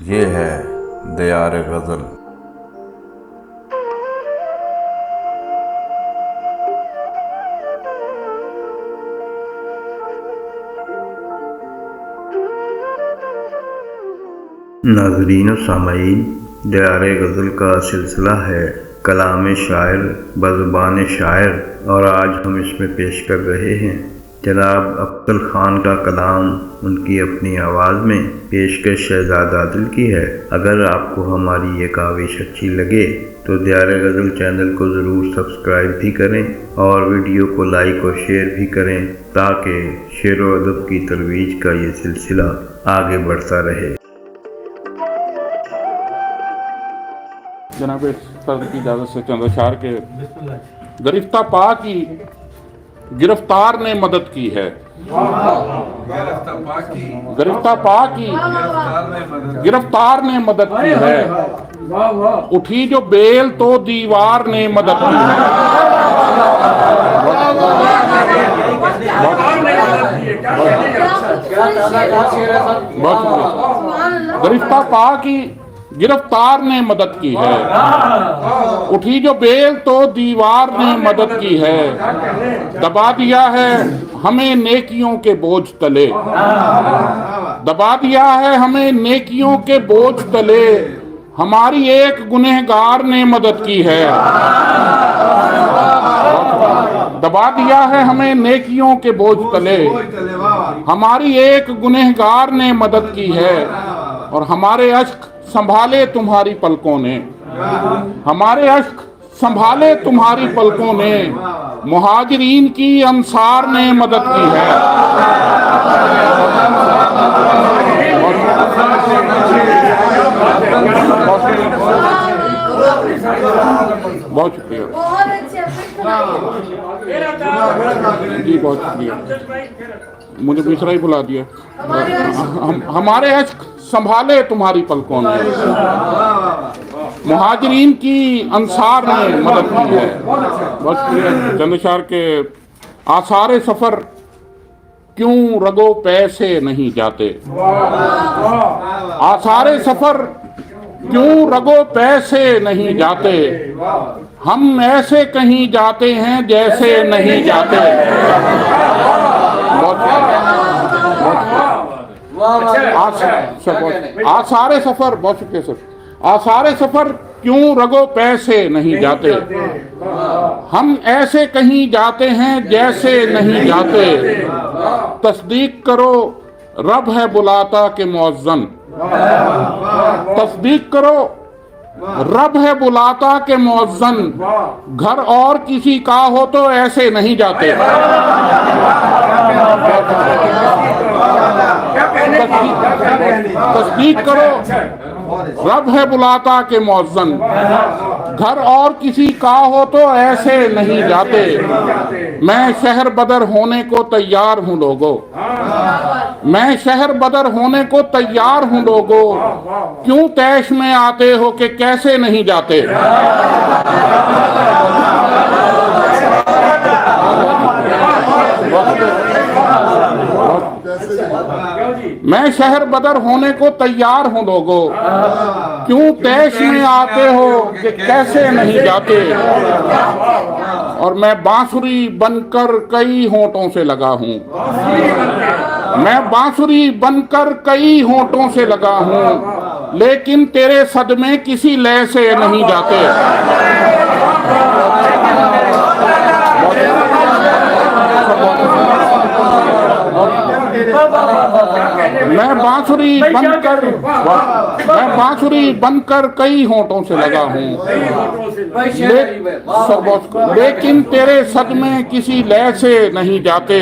یہ ہے دیار غزل۔ ناظرین و سامعین، دیار غزل کا سلسلہ ہے کلام شاعر بزبان شاعر، اور آج ہم اس میں پیش کر رہے ہیں جناب افضل خان کا کلام ان کی اپنی آواز میں۔ پیشکش شہزاد عادل کی ہے۔ اگر آپ کو ہماری یہ کاوش اچھی لگے تو دیار غزل چینل کو ضرور سبسکرائب بھی کریں اور ویڈیو کو لائک اور شیئر بھی کریں تاکہ شعر و ادب کی ترویج کا یہ سلسلہ آگے بڑھتا رہے۔ جناب صدر کی اجازت سے چند اشعار کے گرفتہ پا کی گرفتار نے مدد کی ہے، گرفتہ پا کی گرفتار نے مدد کی ہے، اٹھی جو بیل تو دیوار نے مدد کی ہے۔ گرفتہ پا کی گرفتار نے مدد کی ہے، اٹھی جو بیل تو دیوار نے مدد کی ہے، دبا دیا ہے ہمیں نیکیوں کے بوجھ تلے، دبا دیا ہے ہمیں نیکیوں کے بوجھ تلے، ہماری ایک گنہگار نے مدد کی ہے، دبا دیا ہے ہمیں نیکیوں کے بوجھ تلے، ہماری ایک گنہگار نے مدد کی ہے، اور ہمارے اشک سنبھالے تمہاری پلکوں نے، ہمارے اشک سنبھالے تمہاری پلکوں نے، مہاجرین کی انصار نے مدد کی ہے۔ بہت شکریہ جی، بہت شکریہ، مجھے دوسرا ہی بلا دیا۔ ہمارے اشک سنبھالے تمہاری پلکوں نے، مہاجرین کی انصار نے مدد کی ہے۔ بہت شکریہ۔ چند اشعار کے آثار سفر کیوں رگو پے سے نہیں جاتے، آثار سفر کیوں رگو پے سے نہیں جاتے، ہم ایسے کہیں جاتے ہیں جیسے نہیں جاتے۔ آثار سفر، بہت شکریہ سر، آثار سفر کیوں رگو پے سے نہیں جاتے، ہم ایسے کہیں جاتے ہیں جیسے نہیں جاتے، تصدیق کرو رب ہے بلاتا کہ مؤذن، تصدیق کرو رب ہے بلاتا کہ مؤذن، گھر اور کسی کا ہو تو ایسے نہیں جاتے۔ تصدیق کرو رب ہے بلاتا کہ مؤذن، گھر اور کسی کا ہو تو ایسے نہیں جاتے، میں شہر بدر ہونے کو تیار ہوں لوگو، میں شہر بدر ہونے کو تیار ہوں لوگو، کیوں طیش میں آتے ہو کہ کیسے نہیں جاتے۔ میں شہر بدر ہونے کو تیار ہوں لوگو، کیوں طیش میں آتے ہو کہ کیسے نہیں جاتے، اور میں بانسری بن کر کئی ہونٹوں سے لگا ہوں، میں بانسری بن کر کئی ہونٹوں سے لگا ہوں، لیکن تیرے صدمے کسی لے سے نہیں جاتے۔ میں بانسری بن کر کئی ہونٹوں سے لگا ہوں، لیکن تیرے صدمے کسی لے سے نہیں جاتے۔